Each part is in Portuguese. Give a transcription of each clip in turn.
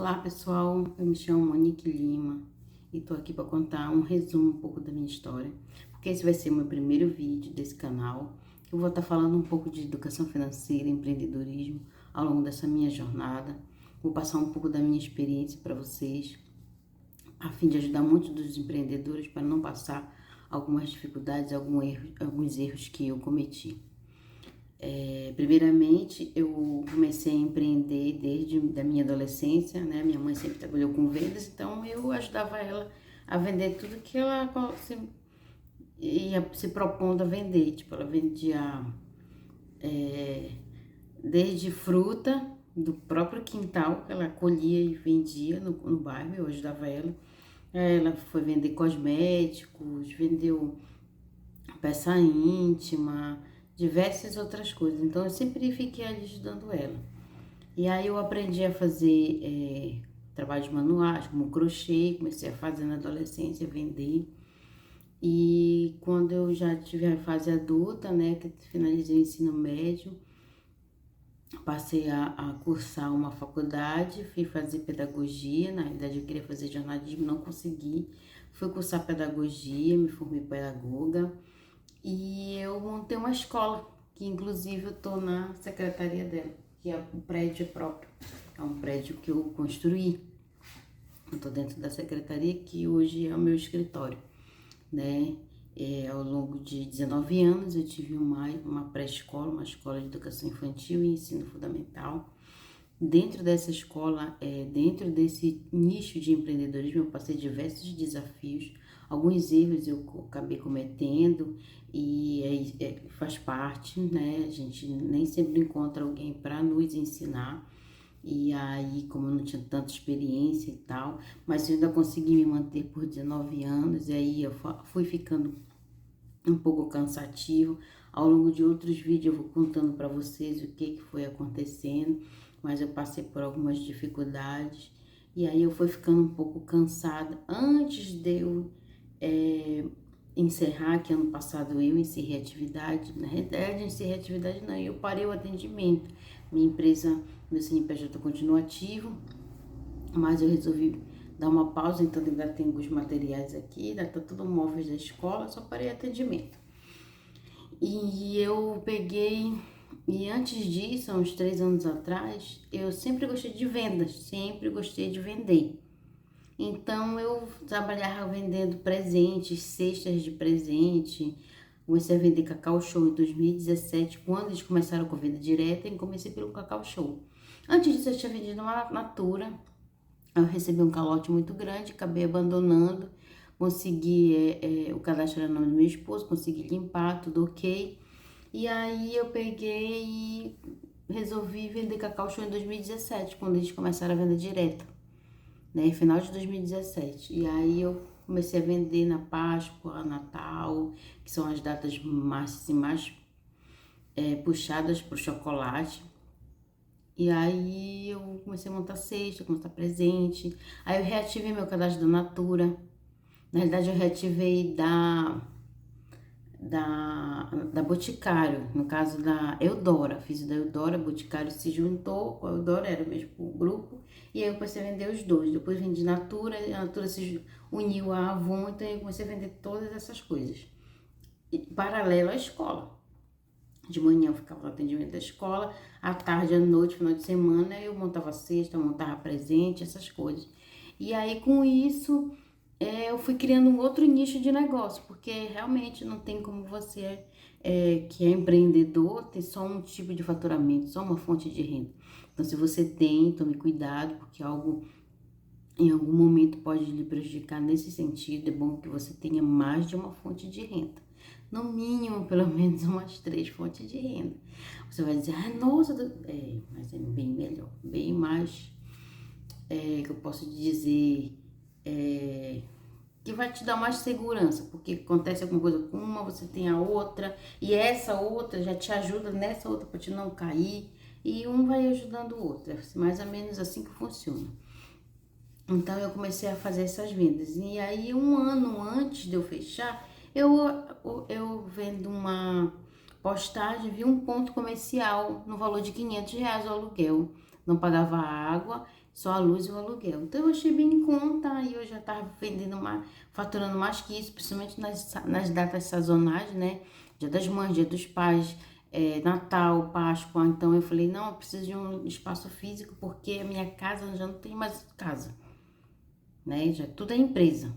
Olá pessoal, eu me chamo Monique Lima e tô aqui para contar um resumo um pouco da minha história, porque esse vai ser o meu primeiro vídeo desse canal. Eu vou estar falando um pouco de educação financeira e empreendedorismo ao longo dessa minha jornada. Vou passar um pouco da minha experiência para vocês, a fim de ajudar muitos dos empreendedores para não passar algumas dificuldades, alguns erros que eu cometi. Primeiramente, eu comecei a empreender desde da minha adolescência, né? Minha mãe sempre trabalhou com vendas, então eu ajudava ela a vender tudo que ela ia se propondo a vender. Tipo, ela vendia desde fruta do próprio quintal, que ela colhia e vendia no bairro, eu ajudava ela. Ela foi vender cosméticos, vendeu peça íntima, diversas outras coisas. Então eu sempre fiquei ali ajudando ela. E aí eu aprendi a fazer trabalhos manuais, como crochê, comecei a fazer na adolescência, vender. E quando eu já tive a fase adulta, né, que finalizei o ensino médio, passei a cursar uma faculdade, fui fazer pedagogia. Na realidade eu queria fazer jornalismo, não consegui. Fui cursar pedagogia, me formei pedagoga. E eu montei uma escola, que inclusive eu tô na secretaria dela, que é um prédio próprio. É um prédio que eu construí. Eu tô dentro da secretaria, que hoje é o meu escritório, né? Ao longo de 19 anos eu tive uma pré-escola, uma escola de educação infantil e ensino fundamental. Dentro dessa escola, dentro desse nicho de empreendedorismo, eu passei diversos desafios, alguns erros eu acabei cometendo e faz parte, né? A gente nem sempre encontra alguém para nos ensinar. E aí, como eu não tinha tanta experiência e tal, mas eu ainda consegui me manter por 19 anos, e aí eu fui ficando um pouco cansativo. Ao longo de outros vídeos eu vou contando para vocês o que foi acontecendo, mas eu passei por algumas dificuldades e aí eu fui ficando um pouco cansada. Antes de eu encerrar, que ano passado eu encerrei a atividade, na realidade encerrei a atividade não, eu parei o atendimento. Minha empresa, meu CNPJ continua ativo, mas eu resolvi dar uma pausa, então ainda tem alguns materiais aqui, ainda tá tudo móveis da escola, só parei atendimento. E eu peguei, e antes disso, há uns 3 anos atrás, eu sempre gostei de vendas, sempre gostei de vender. Então eu trabalhava vendendo presentes, cestas de presente. Comecei a vender Cacau Show em 2017, quando eles começaram com a venda direta, e comecei pelo Cacau Show. Antes disso eu tinha vendido uma Natura. Eu recebi um calote muito grande, acabei abandonando, consegui, o cadastro era no nome do meu esposo, consegui limpar, tudo ok. E aí eu peguei e resolvi vender Cacau Show em 2017, quando eles começaram a venda direta, né, final de 2017. E aí eu comecei a vender na Páscoa, Natal, que são as datas mais puxadas pro chocolate. E aí eu comecei a montar cesta, montar presente. Aí eu reativei meu cadastro da Natura. Na realidade eu reativei da Boticário, no caso da Eudora. Fiz o da Eudora, Boticário se juntou com a Eudora, era o mesmo grupo. E aí eu comecei a vender os dois. Depois vendi Natura, a Natura se uniu à Avon, então eu comecei a vender todas essas coisas. E, paralelo à escola. De manhã eu ficava no atendimento da escola, à tarde, à noite, final de semana, eu montava cesta, montava presente, essas coisas. E aí, com isso, eu fui criando um outro nicho de negócio, porque realmente não tem como você, que é empreendedor, ter só um tipo de faturamento, só uma fonte de renda. Então, se você tem, tome cuidado, porque algo em algum momento pode lhe prejudicar nesse sentido. É bom que você tenha mais de uma fonte de renda. No mínimo, pelo menos umas 3 fontes de renda. Você vai dizer, ah, nossa, mas é bem melhor, bem mais, que eu posso dizer, que vai te dar mais segurança, porque acontece alguma coisa com uma, você tem a outra, e essa outra já te ajuda nessa outra para te não cair, e um vai ajudando o outro. É mais ou menos assim que funciona. Então eu comecei a fazer essas vendas. E aí, um ano antes de eu fechar, eu vendo uma postagem, vi um ponto comercial no valor de R$ 500 o aluguel. Não pagava água, só a luz e o aluguel. Então eu achei bem em conta e eu já tava vendendo mais, faturando mais que isso, principalmente nas datas sazonais, né? Dia das Mães, Dia dos Pais, Natal, Páscoa. Então eu falei, não, eu preciso de um espaço físico porque a minha casa já não tem mais casa, né? Já tudo é empresa,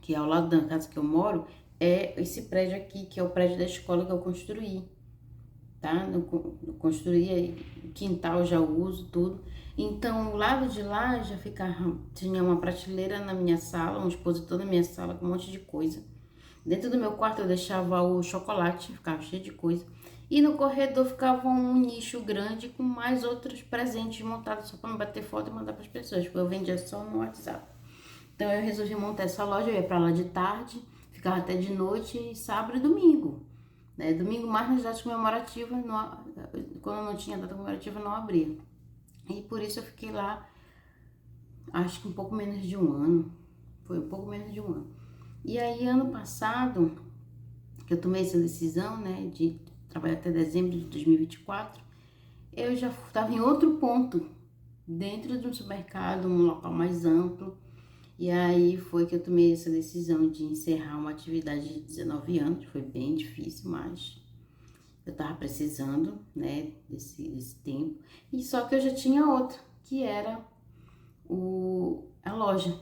que é ao lado da casa que eu moro, é esse prédio aqui, que é o prédio da escola que eu construí, tá? Eu construí aí, quintal eu já uso tudo. Então, o lado de lá já ficava, tinha uma prateleira na minha sala, um expositor na minha sala com um monte de coisa. Dentro do meu quarto eu deixava o chocolate, ficava cheio de coisa. E no corredor ficava um nicho grande com mais outros presentes montados só para me bater foto e mandar para as pessoas, porque eu vendia só no WhatsApp. Então eu resolvi montar essa loja, eu ia para lá de tarde, ficava até de noite, sábado e domingo. Né? Domingo mais nas datas comemorativas, quando não tinha data comemorativa não abria. E por isso eu fiquei lá, acho que um pouco menos de um ano. Foi um pouco menos de um ano. E aí ano passado, que eu tomei essa decisão, né, de trabalhar até dezembro de 2024, eu já estava em outro ponto, dentro de um supermercado, um local mais amplo. E aí foi que eu tomei essa decisão de encerrar uma atividade de 19 anos. Foi bem difícil, mas eu tava precisando, né, desse tempo. E só que eu já tinha outra, que era a loja.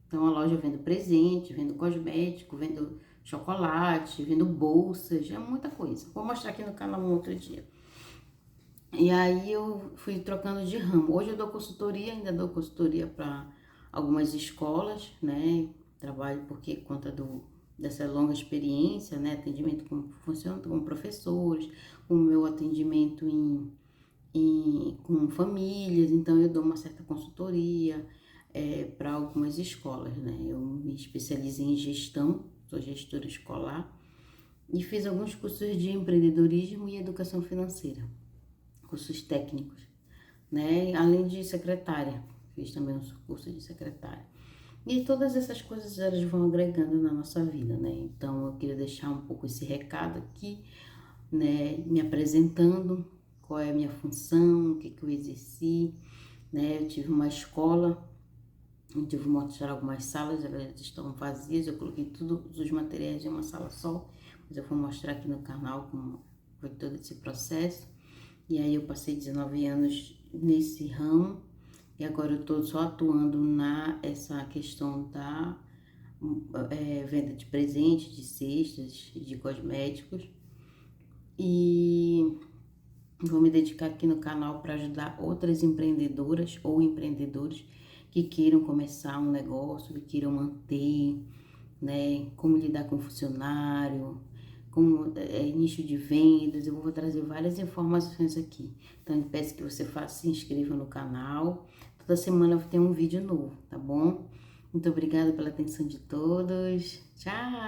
Então a loja eu vendo presente, vendo cosmético, vendo chocolate, vendo bolsas, é muita coisa. Vou mostrar aqui no canal um outro dia. E aí eu fui trocando de ramo. Hoje eu dou consultoria, ainda dou consultoria para algumas escolas, né? Trabalho porque conta dessa longa experiência, né? Atendimento funciona com professores, o meu atendimento com famílias, então eu dou uma certa consultoria para algumas escolas, né? Eu me especializei em gestão, sou gestora escolar e fiz alguns cursos de empreendedorismo e educação financeira, cursos técnicos, né? Além de secretária, fiz também um curso de secretária. E todas essas coisas elas vão agregando na nossa vida, né? Então eu queria deixar um pouco esse recado aqui, né? Me apresentando, qual é a minha função, o que eu exerci, né? Eu tive uma escola onde eu vou mostrar algumas salas, elas estão vazias, eu coloquei todos os materiais em uma sala só, mas eu vou mostrar aqui no canal como foi todo esse processo. E aí eu passei 19 anos nesse ramo e agora eu tô só atuando essa questão da venda de presentes, de cestas, de cosméticos. E vou me dedicar aqui no canal para ajudar outras empreendedoras ou empreendedores que queiram começar um negócio, que queiram manter, né? Como lidar com funcionário, como nicho de vendas. Eu vou trazer várias informações aqui. Então, eu peço que você se inscreva no canal. Toda semana tem um vídeo novo, tá bom? Muito obrigada pela atenção de todos. Tchau!